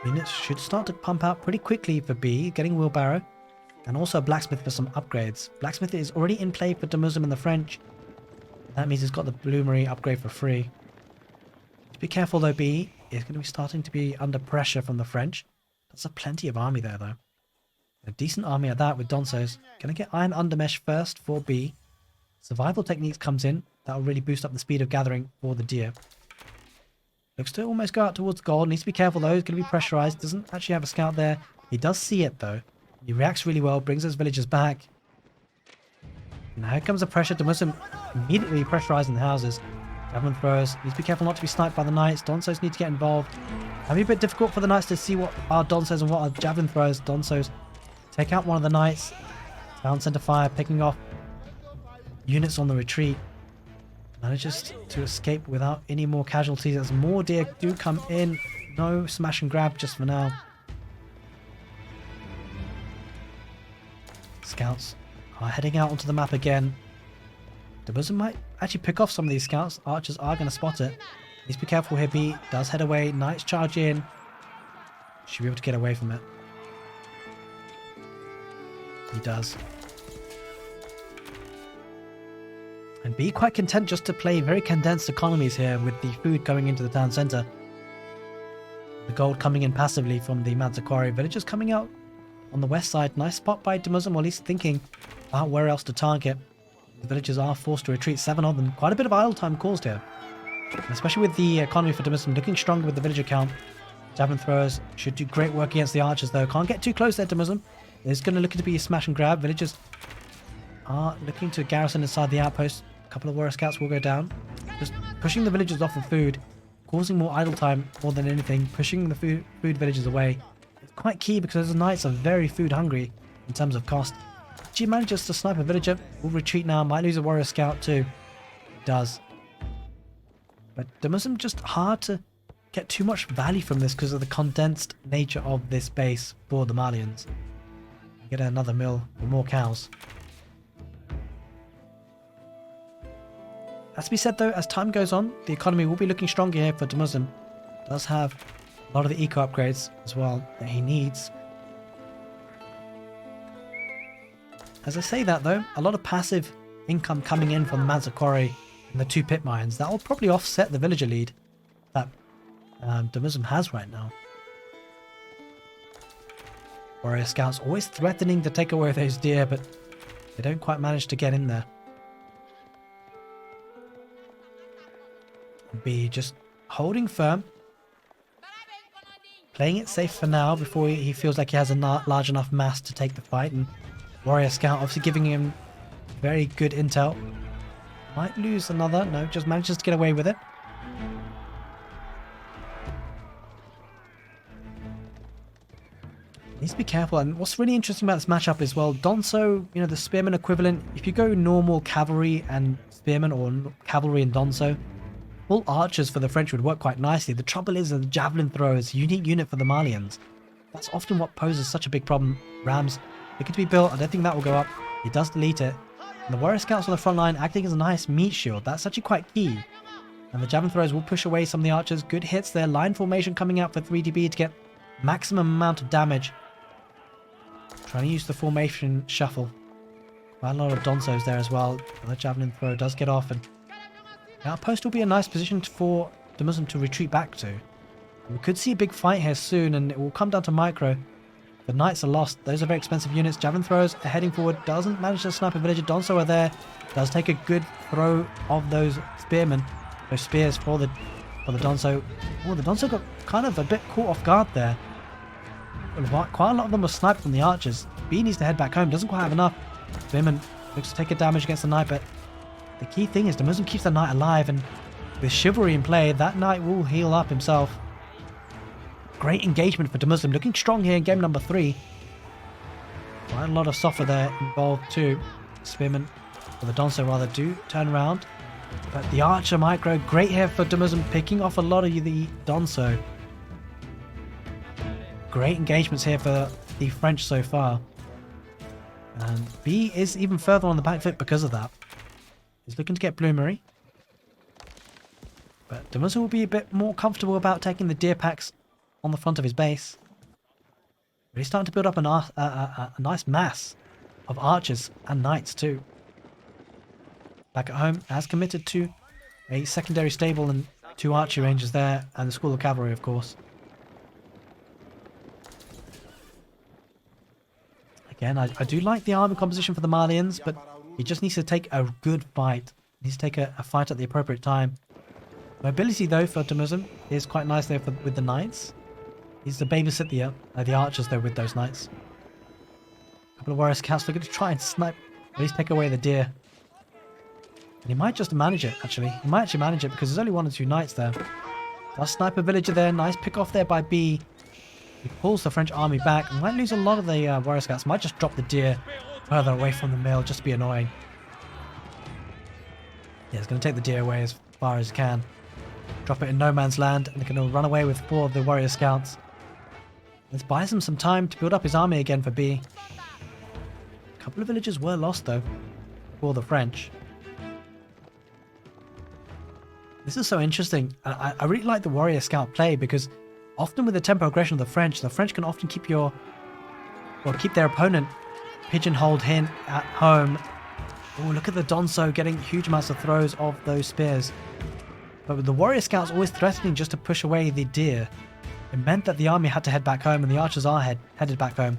Units should start to pump out pretty quickly for B, getting wheelbarrow, and also a blacksmith for some upgrades. Blacksmith is already in play for DeMusliM and the French. That means he's got the bloomery upgrade for free. Be careful though, B is going to be starting to be under pressure from the French. That's a plenty of army there though. A decent army at that with Donsos. Going to get Iron Undermesh first for B. Survival Techniques comes in. That will really boost up the speed of gathering for the deer. Looks to almost go out towards gold. Needs to be careful though. He's going to be pressurized. Doesn't actually have a scout there. He does see it though. He reacts really well. Brings those villagers back. Now here comes the pressure. DeMusliM immediately pressurizing the houses. Javelin throwers. Needs to be careful not to be sniped by the Knights. Donsos need to get involved. It'll be a bit difficult for the Knights to see what are Donsos and what are Javelin throwers. Donsos take out one of the Knights. Town centre fire picking off units on the retreat. Manages to escape without any more casualties as more deer do come in. No smash and grab just for now. Scouts are heading out onto the map again. DeMusliM might actually pick off some of these scouts. Archers are going to spot it. Needs to be careful here. B does head away. Knights charge in. Should be able to get away from it. He does. And be quite content just to play very condensed economies here with the food going into the town centre. The gold coming in passively from the Mansa quarry. Villagers coming out on the west side. Nice spot by DeMusliM, or at least thinking about where else to target. The villagers are forced to retreat, 7 of them. Quite a bit of idle time caused here. Especially with the economy for DeMusliM looking stronger with the villager count. Javelin throwers should do great work against the archers though. Can't get too close there, DeMusliM. There's going to look to be a smash and grab. Villagers are looking to garrison inside the outpost. A couple of warrior scouts will go down. Just pushing the villagers off the food, causing more idle time more than anything, pushing the food villagers away. It's quite key because those knights are very food hungry in terms of cost. She manages to snipe a villager, will retreat now, might lose a warrior scout too. Does. But DeMusliM just hard to get too much value from this because of the condensed nature of this base for the Malians. Get another mill for more cows. As to be said though, as time goes on, the economy will be looking stronger here for DeMusliM. Does have a lot of the eco upgrades as well that he needs. As I say that though, a lot of passive income coming in from the Manzikori and the 2 pit mines. That will probably offset the villager lead that DeMusliM has right now. Warrior scouts always threatening to take away those deer, but they don't quite manage to get in there. B just holding firm, playing it safe for now before he feels like he has a large enough mass to take the fight. And warrior scout obviously giving him very good intel. Might lose another. No, just manages to get away with it. Needs to be careful. And what's really interesting about this matchup is, well, Donso, you know, the spearman equivalent, if you go normal cavalry and spearman or cavalry and Donso, all archers for the French would work quite nicely. The trouble is that the javelin thrower is a unique unit for the Malians. That's often what poses such a big problem. Rams looking to be built. I don't think that will go up. He does delete it. And the warrior scouts on the front line acting as a nice meat shield. That's actually quite key. And the javelin throwers will push away some of the archers. Good hits there. Line formation coming out for 3DB to get maximum amount of damage. Trying to use the formation shuffle. Quite a lot of Donsos there as well. The javelin throw does get off, and the outpost will be a nice position for DeMusliM to retreat back to. We could see a big fight here soon, and it will come down to micro. The knights are lost. Those are very expensive units. Javelin throwers are heading forward. Doesn't manage to snipe a villager. Donso are there. Does take a good throw of those spearmen. Those spears for the Donso. Oh, the Donso got kind of a bit caught off guard there. Quite a lot of them were sniped from the archers. B needs to head back home. Doesn't quite have enough. Spearman looks to take a damage against the knight, but the key thing is DeMusliM keeps the knight alive, and with chivalry in play, that knight will heal up himself. Great engagement for DeMusliM, looking strong here in game number 3. Quite a lot of software there involved too. Spearman, or the Donso rather, do turn around. But the archer micro, great here for DeMusliM, picking off a lot of the Donso. Great engagements here for the French so far. And B is even further on the back foot because of that. He's looking to get Bloomery. But DeMusliM will be a bit more comfortable about taking the deer packs on the front of his base. But he's starting to build up a nice mass of archers and knights too. Back at home, has committed to a secondary stable and 2 archery ranges there, and the School of Cavalry, of course. Again, I do like the army composition for the Malians, but he just needs to take a good fight. He needs to take a fight at the appropriate time. Mobility, though, for DeMusliM is quite nice there with the knights. He's to babysit the archers, though, with those knights. A couple of warrior scouts looking to try and snipe, at least take away the deer. And he might just manage it, actually. He might actually manage it because there's only 1 or 2 knights there. Does snipe a villager there. Nice pick off there by B. He pulls the French army back. Might lose a lot of the warrior scouts. Might just drop the deer further away from the mill, just to be annoying. Yeah, he's going to take the deer away as far as he can. Drop it in no man's land, and they're going to run away with 4 of the warrior scouts. This buys him some time to build up his army again for B. A couple of villages were lost, though, for the French. This is so interesting. I really like the warrior scout play because often with the tempo aggression of the French can often keep their opponent pigeonholed in at home. Oh, look at the Donso getting huge amounts of throws of those spears. But with the warrior scouts always threatening just to push away the deer, it meant that the army had to head back home, and the archers are headed back home.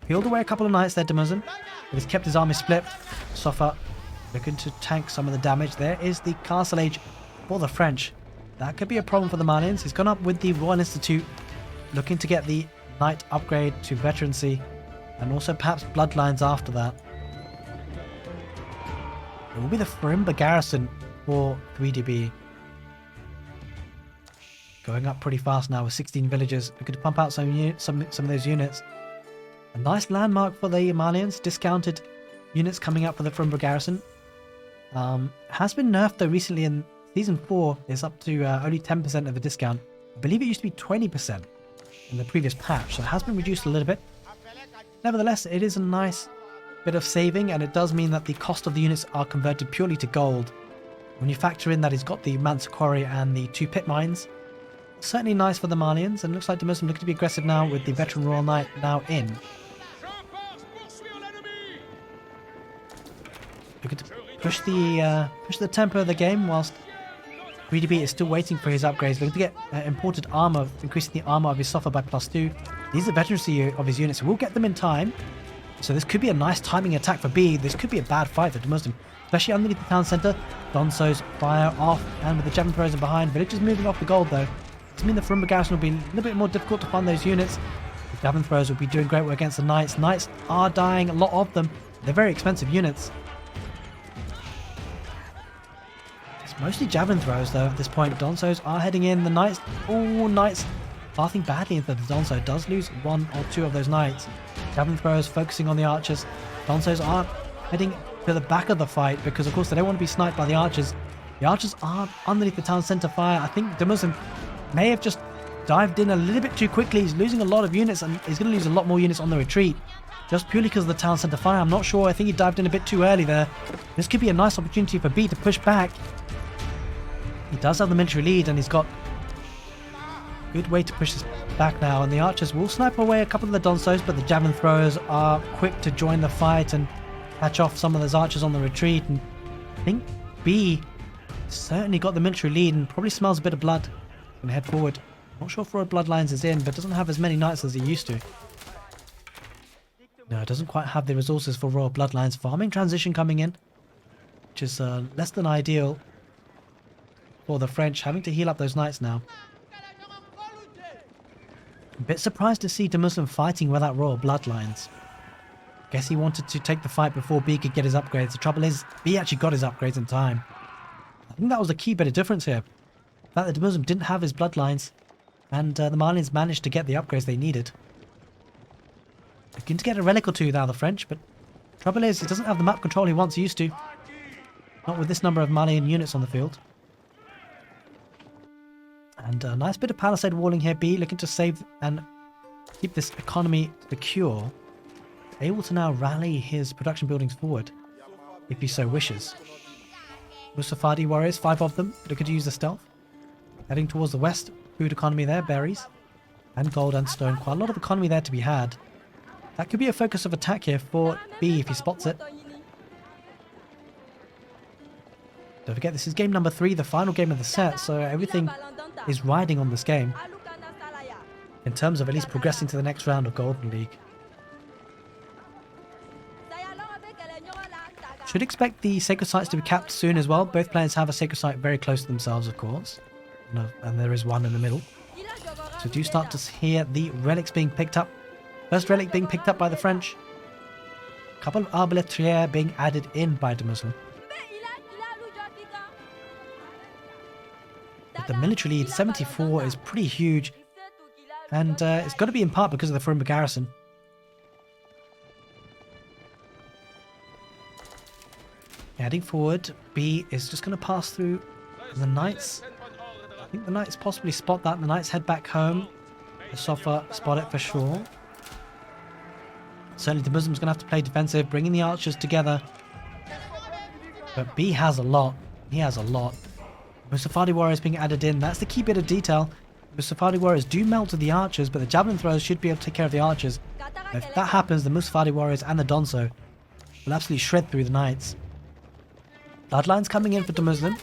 Peeled away a couple of knights there, DeMusliM, but he's kept his army split. Sofa looking to tank some of the damage. There is the castle age for the French. That could be a problem for the Malians. He's gone up with the Royal Institute looking to get the Knight upgrade to veterancy and also perhaps bloodlines after that. It will be the Farimba garrison for 3DB. Going up pretty fast now with 16 villagers. We could pump out some of those units. A nice landmark for the Malians. Discounted units coming up for the Farimba garrison. Has been nerfed though recently in Season 4. It's up to only 10% of a discount. I believe it used to be 20% in the previous patch, so it has been reduced a little bit. Nevertheless, it is a nice bit of saving, and it does mean that the cost of the units are converted purely to gold. When you factor in that he's got the Mansa Quarry and the 2 pit mines, certainly nice for the Malians, and looks like DeMusliM looking to be aggressive now with the veteran Royal Knight now in. Looking to push the tempo of the game whilst 3DB is still waiting for his upgrades, looking to get imported armor, increasing the armor of his Sofa by +2. These are veterancy of his units, so we'll get them in time. So this could be a nice timing attack for B. This could be a bad fight for DeMusliM, especially underneath the town centre. Donso's fire off, and with the Javelin throws in behind. Villagers moving off the gold though. This means the Farimba garrison will be a little bit more difficult to find those units. The Javelin throws will be doing great work against the Knights. Knights are dying, a lot of them. They're very expensive units. It's mostly Javelin throws though at this point. Donsos are heading in. The Knights, Knights pathing badly into the Donso. Does lose 1 or 2 of those Knights. Javelin throwers focusing on the archers. Donsos are heading to the back of the fight because of course they don't want to be sniped by the archers. The archers are underneath the town centre fire. I think DeMusliM may have just dived in a little bit too quickly. He's losing a lot of units, and he's going to lose a lot more units on the retreat just purely because of the town centre fire. I'm not sure. I think he dived in a bit too early there. This could be a nice opportunity for B to push back. He does have the military lead, and he's got a good way to push this back now, and the archers will snipe away a couple of the Donsos, but the Javelin throwers are quick to join the fight and catch off some of those archers on the retreat. And I think B certainly got the military lead and probably smells a bit of blood. Gonna head forward. Not sure if Royal Bloodlines is in, but doesn't have as many knights as he used to. No, it doesn't quite have the resources for Royal Bloodlines. Farming transition coming in, which is less than ideal for the French, having to heal up those knights now. A bit surprised to see DeMusliM fighting without Royal Bloodlines. Guess he wanted to take the fight before B could get his upgrades. The trouble is, B actually got his upgrades in time. I think that was a key bit of difference here. The fact that DeMusliM didn't have his bloodlines, and the Malians managed to get the upgrades they needed. Looking to get a relic or 2 now, the French, but the trouble is, he doesn't have the map control he once used to. Not with this number of Malian units on the field. And a nice bit of palisade walling here. B looking to save and keep this economy secure. Able to now rally his production buildings forward, if he so wishes. Musafadi warriors, 5 of them, looking to use the stealth. Heading towards the west. Food economy there, berries. And gold and stone. Quite a lot of economy there to be had. That could be a focus of attack here for B if he spots it. Don't forget, this is game number 3, the final game of the set, so everything is riding on this game in terms of at least progressing to the next round of Golden League. Should expect the sacred sites to be capped soon as well. Both players have a sacred site very close to themselves, of course, and there is one in the middle. So do start to hear the relics being picked up. First relic being picked up by the French. A couple of arbaletriers being added in by DeMusliM. But the military lead, 74, is pretty huge. And it's got to be in part because of the Farimba garrison. Heading forward, B is just going to pass through the Knights. I think the Knights possibly spot that. The Knights head back home. The Sofa spot it for sure. Certainly DeMuslim's going to have to play defensive, bringing the archers together. But B has a lot. He has a lot. Musafadi warriors being added in. That's the key bit of detail. Musafadi warriors do melt to the archers, but the Javelin throwers should be able to take care of the archers. If that happens, the Musafadi warriors and the Donso will absolutely shred through the Knights. Bloodlines coming in for DeMusliM.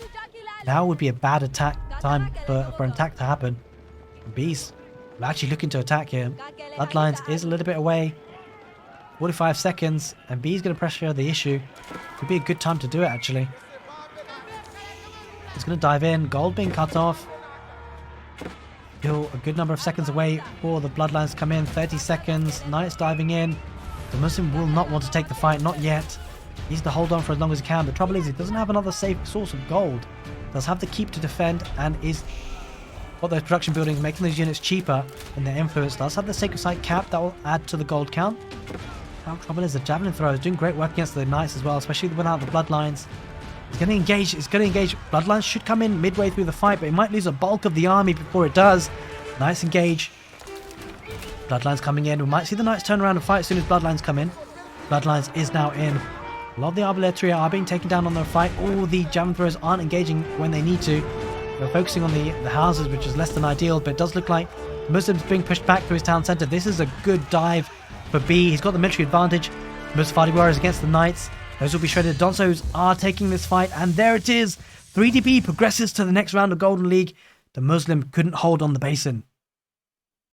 Now would be a bad attack time for an attack to happen. B's actually looking to attack here. Bloodlines is a little bit away. 45 seconds, and B's going to pressure the issue. Could be a good time to do it, actually. He's going to dive in. Gold being cut off. Still a good number of seconds away for the Bloodlines to come in. 30 seconds. Knights diving in. DeMusliM will not want to take the fight. Not yet. He needs to hold on for as long as he can. The trouble is he doesn't have another safe source of gold. Does have the keep to defend and is got those production buildings, making those units cheaper in their influence. Does have the Sacred Site cap that will add to the gold count. The trouble is the Javelin Thrower is doing great work against the Knights as well, especially without the Bloodlines. He's going to engage. He's going to engage. Bloodlines should come in midway through the fight, but he might lose a bulk of the army before it does. Knights engage. Bloodlines coming in. We might see the Knights turn around and fight as soon as Bloodlines come in. Bloodlines is now in. A lot of the Arbaletieri are being taken down on their fight. All the Javelin Throwers aren't engaging when they need to. They're focusing on the houses, which is less than ideal, but it does look like Muslim's being pushed back to his town centre. This is a good dive for B. He's got the military advantage. Most Fighting Warriors against the Knights. Those will be shredded. Donsos are taking this fight, and there it is. 3DB progresses to the next round of Golden League. DeMusliM couldn't hold on the basin.